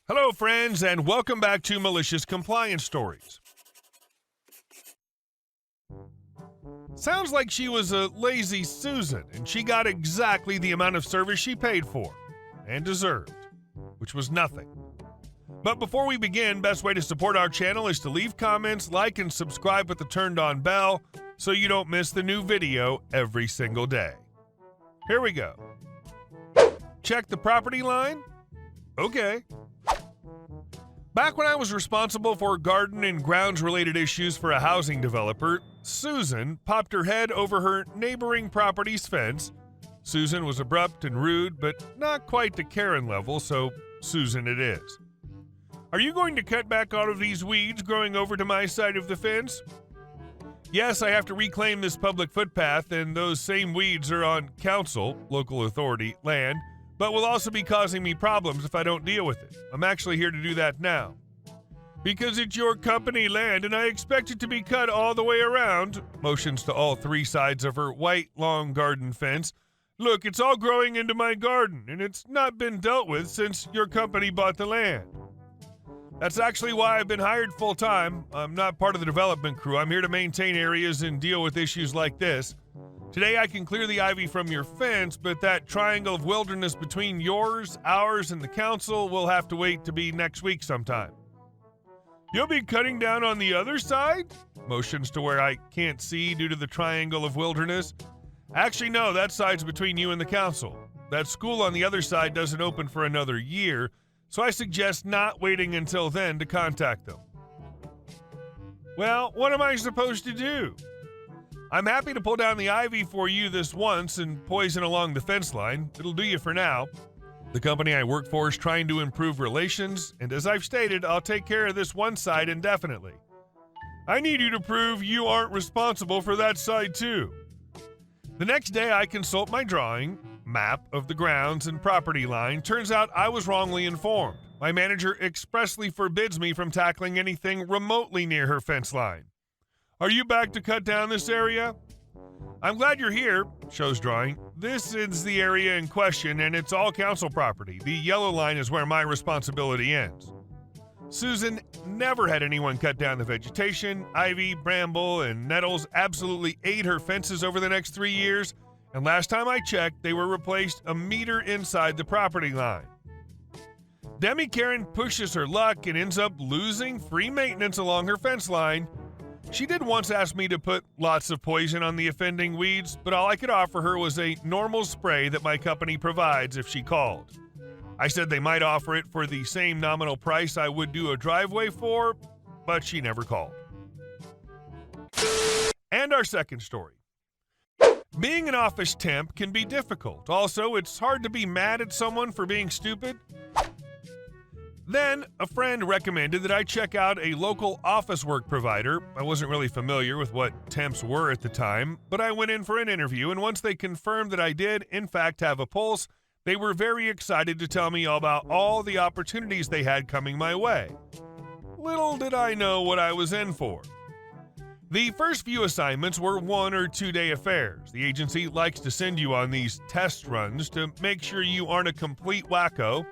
Hello, friends, and welcome back to Malicious Compliance Stories. Sounds like she was a lazy Susan, and she got exactly the amount of service she paid for and deserved, which was nothing. But before we begin, best way to support our channel is to leave comments, like, and subscribe with the turned-on bell so you don't miss the new video every single day. Here we go. Check the property line? Okay. Back when I was responsible for garden and grounds-related issues for a housing developer, Susan popped her head over her neighboring property's fence. Susan was abrupt and rude, but not quite to Karen level, so Susan it is. Are you going to cut back all of these weeds growing over to my side of the fence? Yes, I have to reclaim this public footpath, and those same weeds are on council, local authority, land, but will also be causing me problems if I don't deal with it. I'm actually here to do that now. Because it's your company land and I expect it to be cut all the way around, motions to all three sides of her white long garden fence. Look, it's all growing into my garden and it's not been dealt with since your company bought the land. That's actually why I've been hired full-time. I'm not part of the development crew. I'm here to maintain areas and deal with issues like this. Today I can clear the ivy from your fence, but that triangle of wilderness between yours, ours, and the council will have to wait to be next week sometime. You'll be cutting down on the other side? Motions to where I can't see due to the triangle of wilderness. Actually, no, that side's between you and the council. That school on the other side doesn't open for another year, so I suggest not waiting until then to contact them. Well, what am I supposed to do? I'm happy to pull down the ivy for you this once and poison along the fence line. It'll do you for now. The company I work for is trying to improve relations, and as I've stated, I'll take care of this one side indefinitely. I need you to prove you aren't responsible for that side too. The next day I consult my drawing, map of the grounds and property line. Turns out I was wrongly informed. My manager expressly forbids me from tackling anything remotely near her fence line. Are you back to cut down this area? I'm glad you're here, shows drawing. This is the area in question, and it's all council property. The yellow line is where my responsibility ends. Susan never had anyone cut down the vegetation. Ivy, bramble, and nettles absolutely ate her fences over the next 3 years, and last time I checked, they were replaced a meter inside the property line. Demi Karen pushes her luck and ends up losing free maintenance along her fence line. She did once ask me to put lots of poison on the offending weeds, but all I could offer her was a normal spray that my company provides if she called. I said they might offer it for the same nominal price I would do a driveway for, but she never called. And our second story. Being an office temp can be difficult. Also, it's hard to be mad at someone for being stupid. Then, a friend recommended that I check out a local office work provider. I wasn't really familiar with what temps were at the time, but I went in for an interview, and once they confirmed that I did, in fact, have a pulse, they were very excited to tell me all about all the opportunities they had coming my way. Little did I know what I was in for. The first few assignments were 1 or 2 day affairs. The agency likes to send you on these test runs to make sure you aren't a complete wacko.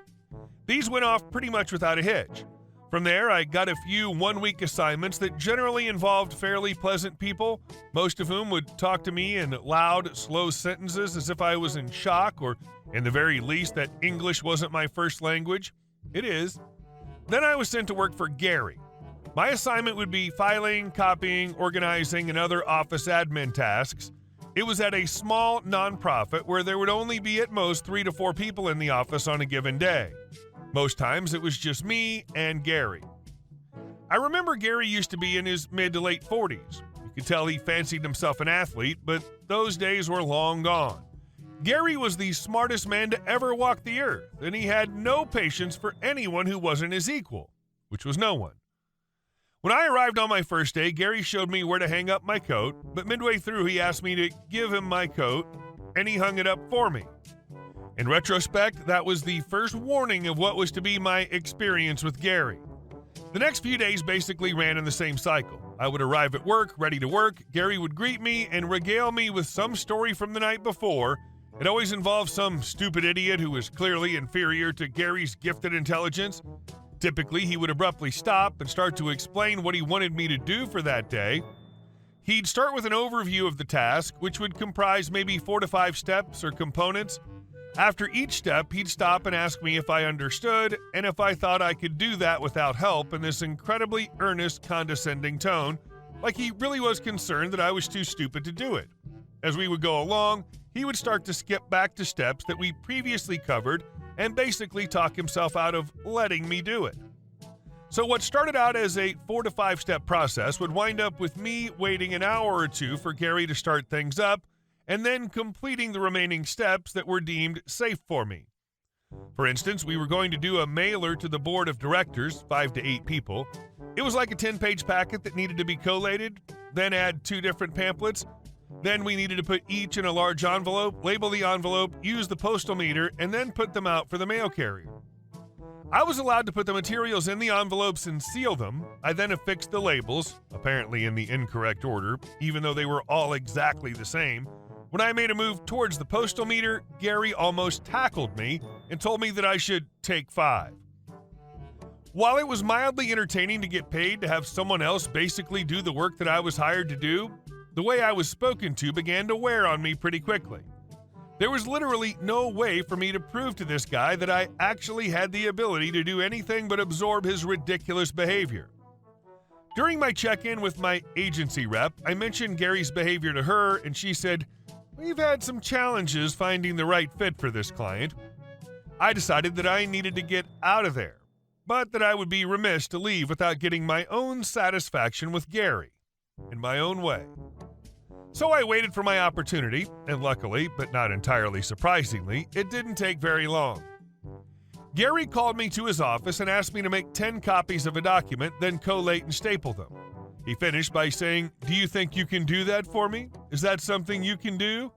These went off pretty much without a hitch. From there, I got a few one-week assignments that generally involved fairly pleasant people, most of whom would talk to me in loud, slow sentences as if I was in shock, or in the very least that English wasn't my first language. It is. Then I was sent to work for Gary. My assignment would be filing, copying, organizing, and other office admin tasks. It was at a small nonprofit where there would only be at most 3 to 4 people in the office on a given day. Most times it was just me and Gary. I remember Gary used to be in his mid to late 40s. You could tell he fancied himself an athlete, but those days were long gone. Gary was the smartest man to ever walk the earth, and he had no patience for anyone who wasn't his equal, which was no one. When I arrived on my first day, Gary showed me where to hang up my coat, but midway through he asked me to give him my coat, and he hung it up for me. In retrospect, that was the first warning of what was to be my experience with Gary. The next few days basically ran in the same cycle. I would arrive at work, ready to work. Gary would greet me and regale me with some story from the night before. It always involved some stupid idiot who was clearly inferior to Gary's gifted intelligence. Typically, he would abruptly stop and start to explain what he wanted me to do for that day. He'd start with an overview of the task, which would comprise maybe 4 to 5 steps or components. After each step, he'd stop and ask me if I understood and if I thought I could do that without help in this incredibly earnest, condescending tone, like he really was concerned that I was too stupid to do it. As we would go along, he would start to skip back to steps that we previously covered and basically talk himself out of letting me do it. So what started out as a 4 to 5 step process would wind up with me waiting an hour or two for Gary to start things up and then completing the remaining steps that were deemed safe for me. For instance, we were going to do a mailer to the board of directors, 5 to 8 people. It was like a 10-page packet that needed to be collated, then add 2 different pamphlets. Then we needed to put each in a large envelope, label the envelope, use the postal meter, and then put them out for the mail carrier. I was allowed to put the materials in the envelopes and seal them. I then affixed the labels, apparently in the incorrect order, even though they were all exactly the same. When I made a move towards the postal meter, Gary almost tackled me and told me that I should take 5. While it was mildly entertaining to get paid to have someone else basically do the work that I was hired to do, the way I was spoken to began to wear on me pretty quickly. There was literally no way for me to prove to this guy that I actually had the ability to do anything but absorb his ridiculous behavior. During my check-in with my agency rep, I mentioned Gary's behavior to her, and she said, "We've had some challenges finding the right fit for this client." I decided that I needed to get out of there, but that I would be remiss to leave without getting my own satisfaction with Gary, in my own way. So I waited for my opportunity, and luckily, but not entirely surprisingly, it didn't take very long. Gary called me to his office and asked me to make 10 copies of a document, then collate and staple them. He finished by saying, "Do you think you can do that for me? Is that something you can do?"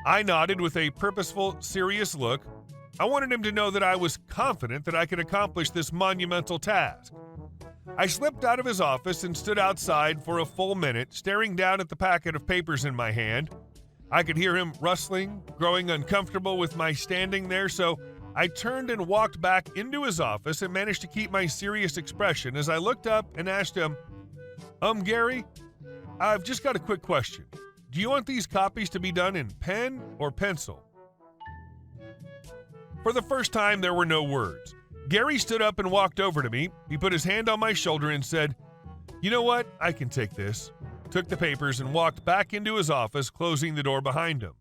I nodded with a purposeful, serious look. I wanted him to know that I was confident that I could accomplish this monumental task. I slipped out of his office and stood outside for a full minute, staring down at the packet of papers in my hand. I could hear him rustling, growing uncomfortable with my standing there, so I turned and walked back into his office and managed to keep my serious expression as I looked up and asked him, Gary, I've just got a quick question. Do you want these copies to be done in pen or pencil?" For the first time, there were no words. Gary stood up and walked over to me. He put his hand on my shoulder and said, "You know what? I can take this." Took the papers and walked back into his office, closing the door behind him.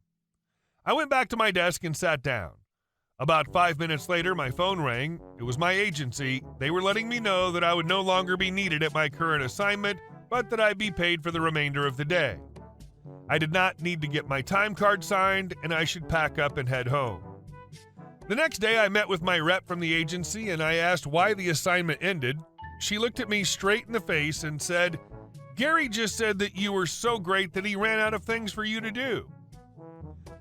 I went back to my desk and sat down. About 5 minutes later, my phone rang. It was my agency. They were letting me know that I would no longer be needed at my current assignment, but that I'd be paid for the remainder of the day. I did not need to get my time card signed, and I should pack up and head home. The next day, I met with my rep from the agency, and I asked why the assignment ended. She looked at me straight in the face and said, "Gary just said that you were so great that he ran out of things for you to do."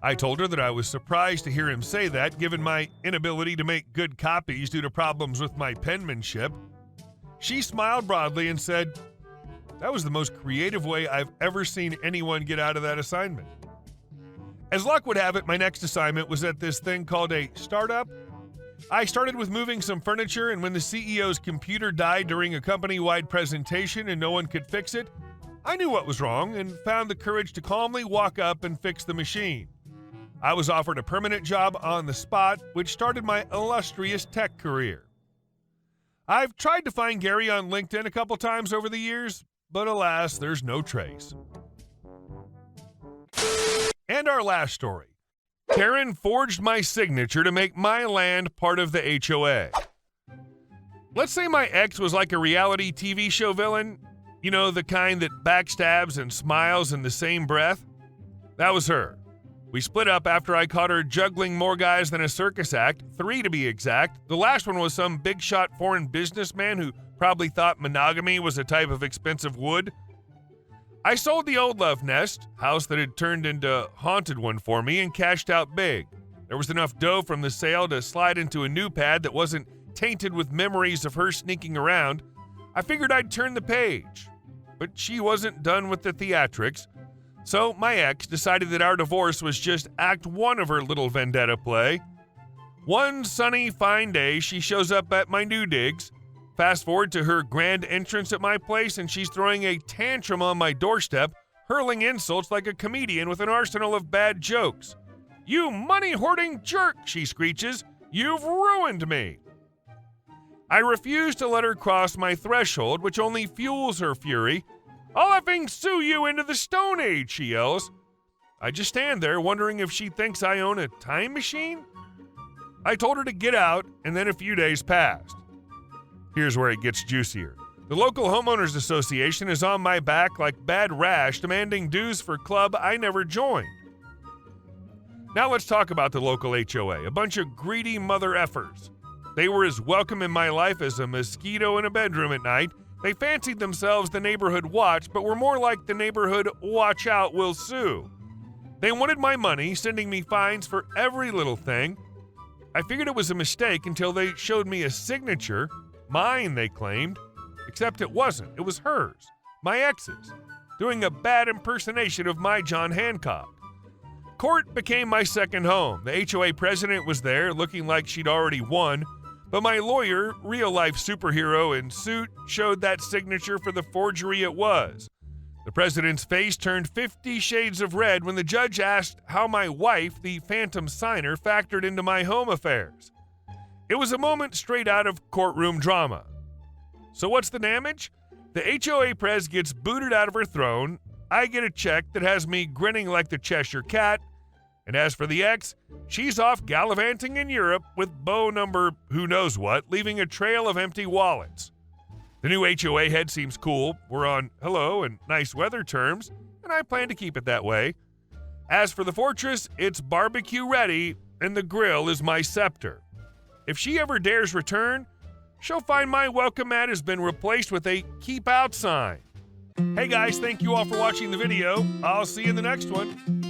I told her that I was surprised to hear him say that, given my inability to make good copies due to problems with my penmanship. She smiled broadly and said, "That was the most creative way I've ever seen anyone get out of that assignment." As luck would have it, my next assignment was at this thing called a startup. I started with moving some furniture, and when the CEO's computer died during a company-wide presentation and no one could fix it, I knew what was wrong and found the courage to calmly walk up and fix the machine. I was offered a permanent job on the spot, which started my illustrious tech career. I've tried to find Gary on LinkedIn a couple times over the years, but alas, there's no trace. And our last story. Karen forged my signature to make my land part of the HOA. Let's say my ex was like a reality TV show villain. You know, the kind that backstabs and smiles in the same breath? That was her. We split up after I caught her juggling more guys than a circus act, 3 to be exact. The last one was some big-shot foreign businessman who probably thought monogamy was a type of expensive wood. I sold the old love nest, house that had turned into a haunted one for me, and cashed out big. There was enough dough from the sale to slide into a new pad that wasn't tainted with memories of her sneaking around. I figured I'd turn the page. But she wasn't done with the theatrics, so my ex decided that our divorce was just act 1 of her little vendetta play. One sunny, fine day, she shows up at my new digs. Fast forward to her grand entrance at my place, and she's throwing a tantrum on my doorstep, hurling insults like a comedian with an arsenal of bad jokes. "You money-hoarding jerk," she screeches. "You've ruined me." I refuse to let her cross my threshold, which only fuels her fury. "I'll effing sue you into the Stone Age," she yells. I just stand there wondering if she thinks I own a time machine. I told her to get out, and then a few days passed. Here's where it gets juicier. The local homeowners association is on my back like bad rash, demanding dues for club I never joined. Now let's talk about the local HOA, a bunch of greedy mother effers. They were as welcome in my life as a mosquito in a bedroom at night. They fancied themselves the neighborhood watch, but were more like the neighborhood watch out, will sue. They wanted my money, sending me fines for every little thing. I figured it was a mistake until they showed me a signature. Mine, they claimed. Except it wasn't. It was hers. My ex's. Doing a bad impersonation of my John Hancock. Court became my second home. The HOA president was there, looking like she'd already won. But my lawyer, real-life superhero in suit, showed that signature for the forgery it was. The president's face turned 50 shades of red when the judge asked how my wife, the phantom signer, factored into my home affairs. It was a moment straight out of courtroom drama. So what's the damage? The HOA pres gets booted out of her throne, I get a check that has me grinning like the Cheshire Cat, and as for the ex, she's off gallivanting in Europe with beau number who knows what, leaving a trail of empty wallets. The new HOA head seems cool, we're on hello and nice weather terms, and I plan to keep it that way. As for the fortress, it's barbecue ready, and the grill is my scepter. If she ever dares return, she'll find my welcome mat has been replaced with a keep out sign. Hey guys, thank you all for watching the video. I'll see you in the next one.